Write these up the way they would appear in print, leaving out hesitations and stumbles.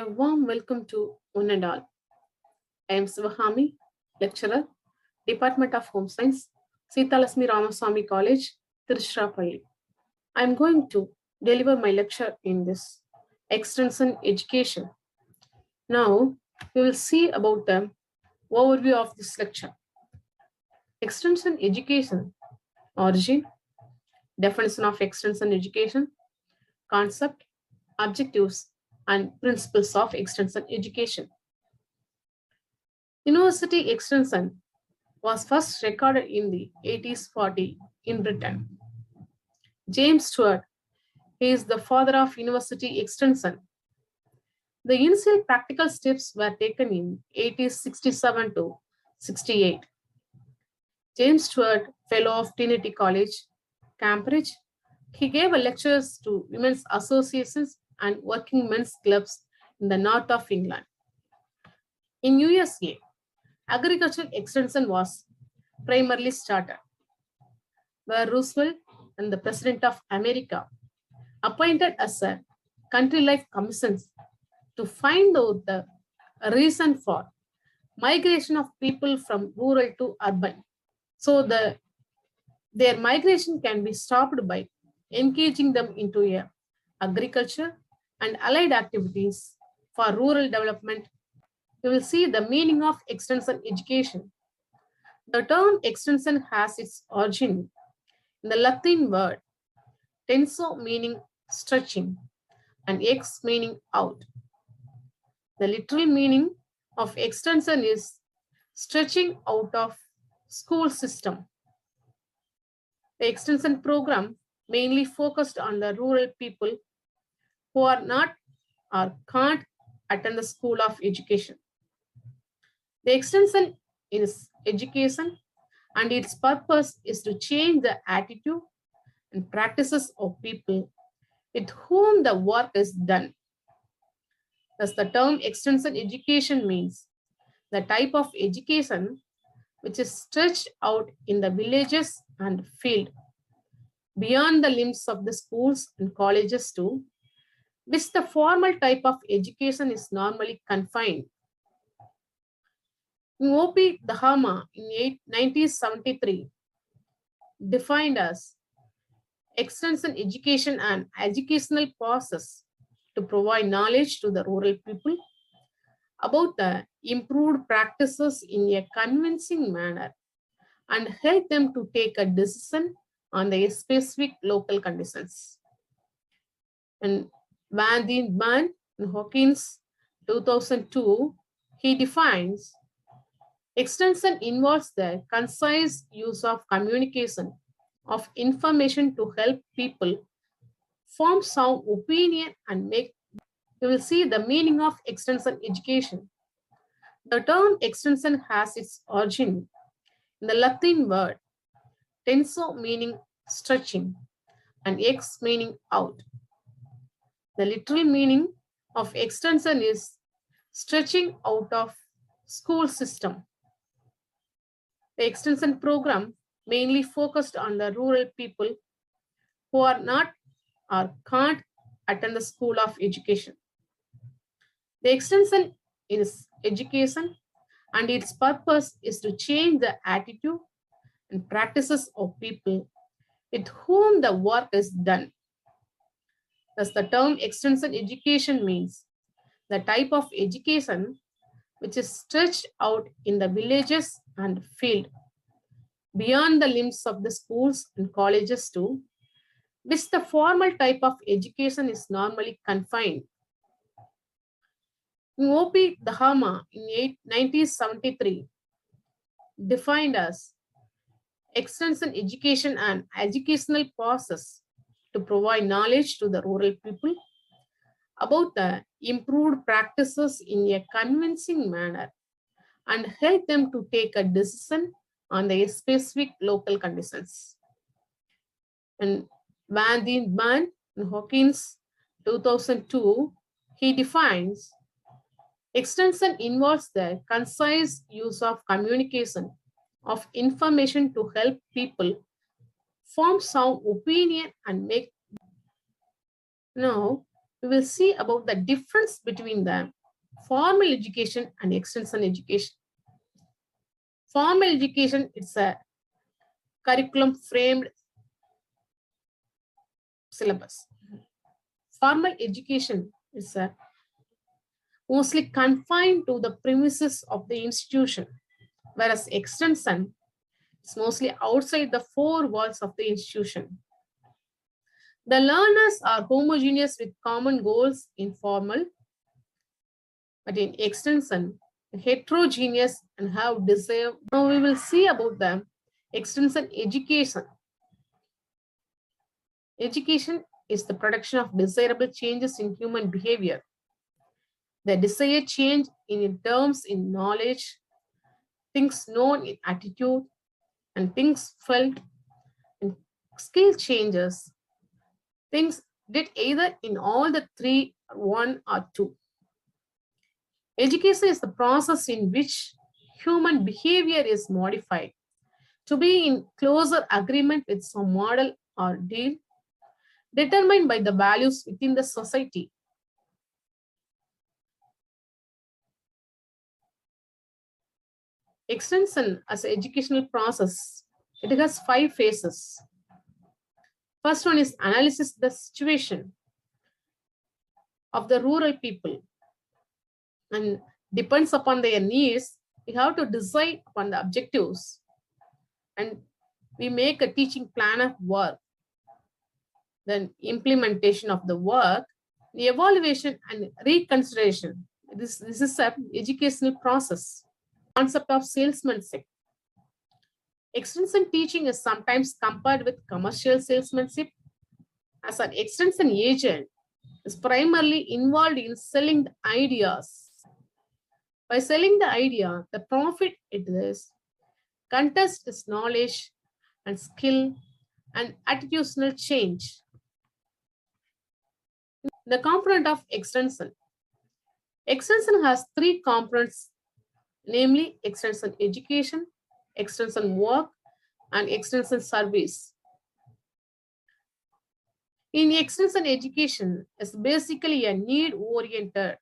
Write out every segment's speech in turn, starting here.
A warm welcome to one and all. I am Sivakami, lecturer, Department of Home Science, Sitalasmi Ramaswamy College, Tiruchirappalli. I am going to deliver my lecture in this extension education. Now, we will see about the overview of this lecture. Extension education, origin, definition of extension education, concept, objectives, and principles of extension education. University extension was first recorded in the 1840 in Britain. James Stewart is the father of university extension. The initial practical steps were taken in 1867 to 68. James Stewart, fellow of Trinity College, Cambridge, he gave lectures to women's associations and working men's clubs in the north of England. In USA, agricultural extension was primarily started, where Roosevelt and the President of America appointed as a country life commissions to find out the reason for migration of people from rural to urban. So their migration can be stopped by engaging them into agriculture and allied activities for rural development. You will see the meaning of extension education. The term extension has its origin in the Latin word tenso meaning stretching and ex meaning out. The literal meaning of extension is stretching out of school system. The extension program mainly focused on the rural people who are not or can't attend the school of education. The extension is education and its purpose is to change the attitude and practices of people with whom the work is done. Thus, the term extension education means the type of education which is stretched out in the villages and field beyond the limits of the schools and colleges too, which the formal type of education is normally confined. Ms.P. Dahama in 1973 defined as extension education and educational process to provide knowledge to the rural people about the improved practices in a convincing manner and help them to take a decision on the specific local conditions. And Van den Ban and Hawkins 2002, he defines extension involves the concise use of communication of information to help people form sound opinion and make. You will see the meaning of extension education. The term extension has its origin in the Latin word tenso meaning stretching and ex meaning out. The literal meaning of extension is stretching out of school system. The extension program mainly focused on the rural people who are not or can't attend the school of education. The extension is education and its purpose is to change the attitude and practices of people with whom the work is done. Thus, the term extension education means the type of education which is stretched out in the villages and field beyond the limits of the schools and colleges too, which the formal type of education is normally confined. Ms.P. Dahama in 1973 defined as extension education and educational process to provide knowledge to the rural people about the improved practices in a convincing manner and help them to take a decision on the specific local conditions. And Van den Ban and Hawkins 2002, he defines extension involves the concise use of communication of information to help people form sound opinion and make. Now, we will see about the difference between the formal education and extension education. Formal education is a curriculum framed syllabus. Formal education is mostly confined to the premises of the institution, whereas extension is mostly outside the four walls of the institution. The learners are homogeneous with common goals in formal, but in extension, heterogeneous and have desire. Now we will see about the extension education. Education is the production of desirable changes in human behavior. The desired change in terms in knowledge, things known in attitude, and things felt, and skill changes, things did either in all the three, one or two. Education is the process in which human behavior is modified to be in closer agreement with some model or deal determined by the values within the society. Extension as an educational process, it has 5 phases. First one is analysis the situation of the rural people, and depends upon their needs. We have to decide upon the objectives, and we make a teaching plan of work. Then implementation of the work, the evaluation and reconsideration. This is an educational process. Concept of salesmanship. Extension teaching is sometimes compared with commercial salesmanship, as an extension agent is primarily involved in selling the ideas. By selling the idea, the profit it is, contest is knowledge and skill and attitudinal change. The component of extension. Extension has 3 components, namely extension education, extension work, and extension service. In extension education, is basically a need-oriented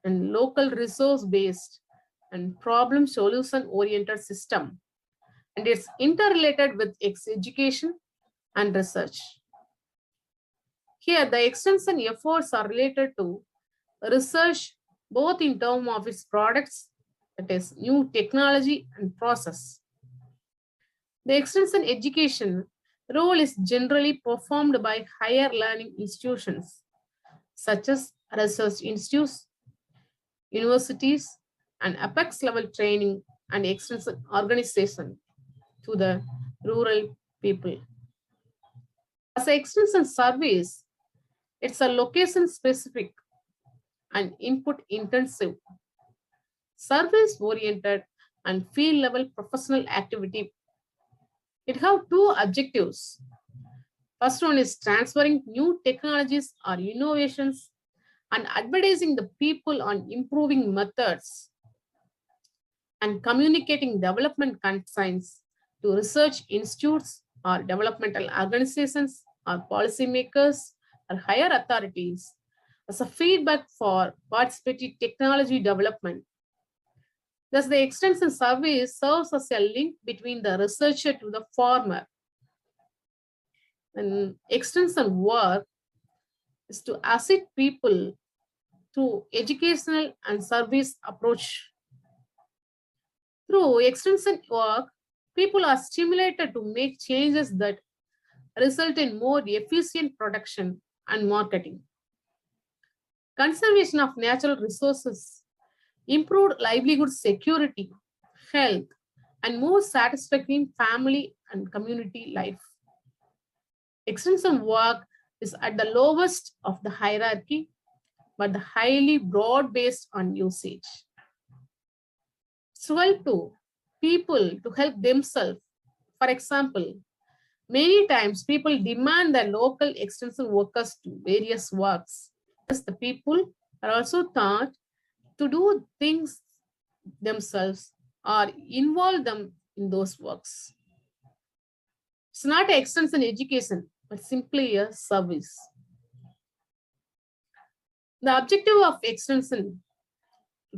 and local resource-based and problem solution-oriented system, and it's interrelated with education and research. Here, the extension efforts are related to research both in terms of its products, that is, new technology and process. The extension education role is generally performed by higher learning institutions, such as research institutes, universities, and apex level training and extension organization to the rural people. As an extension service, it's a location specific and input intensive, service oriented and field level professional activity. It has 2 objectives. First one is transferring new technologies or innovations and advertising the people on improving methods and communicating development concerns to research institutes or developmental organizations or policymakers or higher authorities as a feedback for participatory technology development. Thus, the extension service serves as a link between the researcher to the farmer. And extension work is to assist people through educational and service approach. Through extension work, people are stimulated to make changes that result in more efficient production and marketing. Conservation of natural resources, improved livelihood security, health, and more satisfactory family and community life. Extension work is at the lowest of the hierarchy, but the highly broad-based on usage. So help to people to help themselves. For example, many times people demand the local extension workers to various works. As the people are also taught to do things themselves or involve them in those works. It's not an extension education, but simply a service. The objective of extension,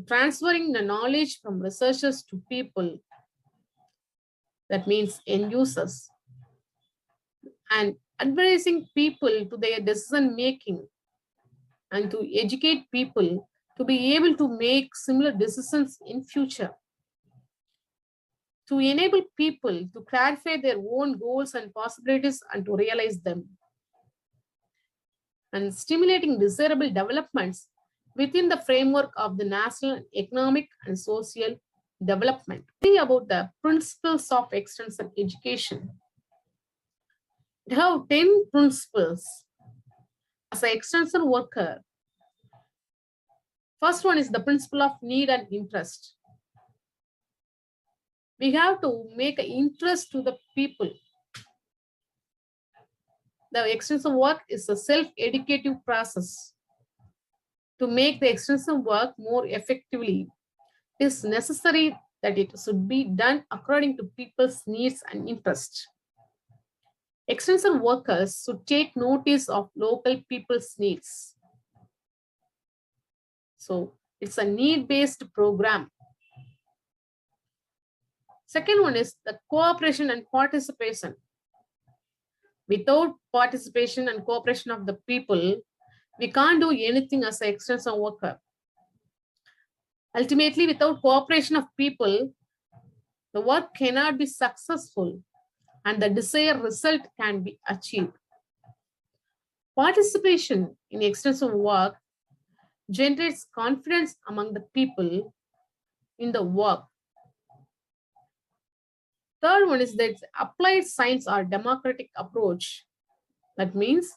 transferring the knowledge from researchers to people, that means end users, and advising people to their decision making and to educate people to be able to make similar decisions in future, to enable people to clarify their own goals and possibilities and to realize them, and stimulating desirable developments within the framework of the national economic and social development. Think about the principles of extension education. We have 10 principles as an extension worker. First one is the principle of need and interest. We have to make an interest to the people. The extension work is a self-educative process. To make the extension work more effectively, it is necessary that it should be done according to people's needs and interests. Extension workers should take notice of local people's needs. So it's a need-based program. Second one is the cooperation and participation. Without participation and cooperation of the people, we can't do anything as an extension worker. Ultimately, without cooperation of people, the work cannot be successful and the desired result can be achieved. Participation in extensive work generates confidence among the people in the work. Third one is that applied science or democratic approach. That means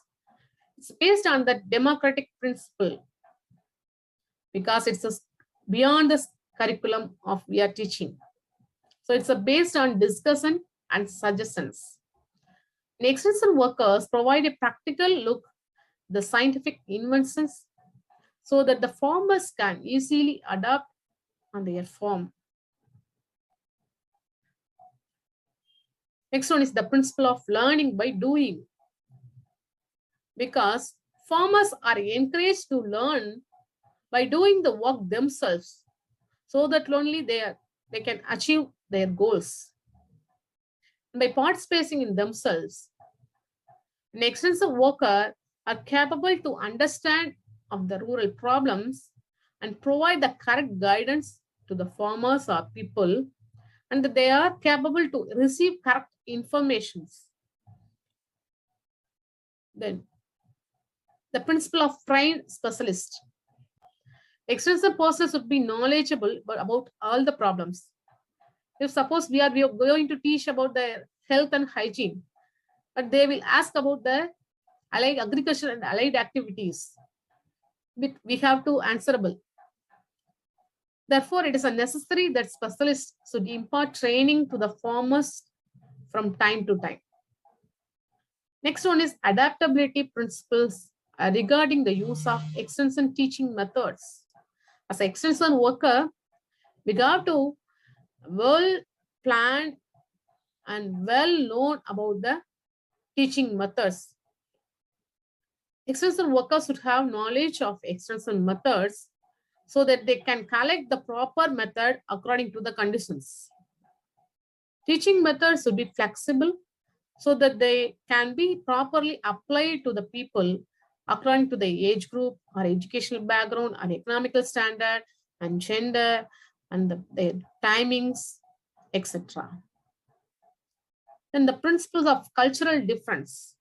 it's based on the democratic principle because it's beyond the curriculum of we are teaching. So it's based on discussion and suggestions. And extension workers provide a practical look at the scientific inventions so that the farmers can easily adapt on their farm. Next one is the principle of learning by doing. Because farmers are encouraged to learn by doing the work themselves so that only they can achieve their goals. And by participating in themselves, an extensive worker are capable to understand of the rural problems and provide the correct guidance to the farmers or people, and that they are capable to receive correct informations. Then the principle of trained specialist. Extensive persons should be knowledgeable about all the problems. If suppose we are going to teach about the health and hygiene, but they will ask about the allied agriculture and allied activities, we have to answerable. Therefore, it is necessary that specialists should impart training to the farmers from time to time. Next one is adaptability principles regarding the use of extension teaching methods. As an extension worker, we have to well planned and well known about the teaching methods. Extension workers should have knowledge of extension methods so that they can collect the proper method according to the conditions. Teaching methods should be flexible so that they can be properly applied to the people according to the age group or educational background or economical standard and gender and their timings, etc. Then the principles of cultural difference.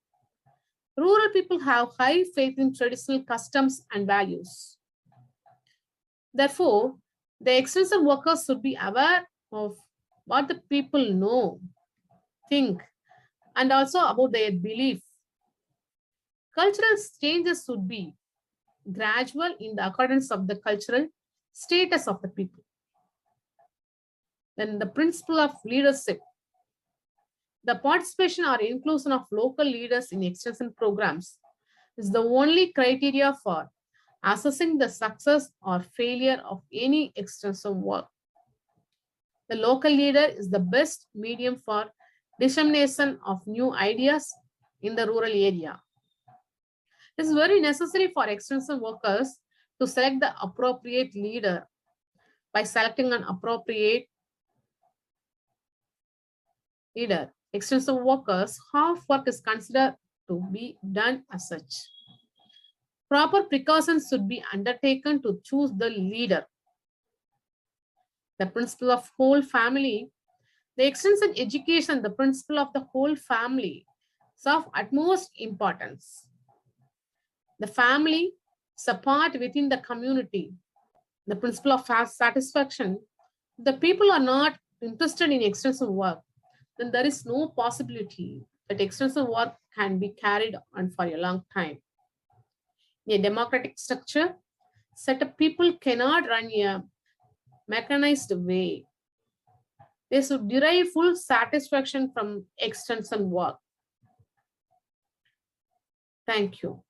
Rural people have high faith in traditional customs and values. Therefore, the extension workers should be aware of what the people know, think, and also about their belief. Cultural changes should be gradual in the accordance of the cultural status of the people. Then the principle of leadership. The participation or inclusion of local leaders in extension programs is the only criteria for assessing the success or failure of any extension work. The local leader is the best medium for dissemination of new ideas in the rural area. It is very necessary for extension workers to select the appropriate leader. By selecting an appropriate leader, extensive workers, half work is considered to be done as such. Proper precautions should be undertaken to choose the leader. The principle of whole family, the extensive education, the principle of the whole family is of utmost importance. The family is a part within the community. The principle of satisfaction, the people are not interested in extensive work, then there is no possibility that extensive work can be carried on for a long time. In a democratic structure, set of people cannot run a mechanized way. They should derive full satisfaction from extensive work. Thank you.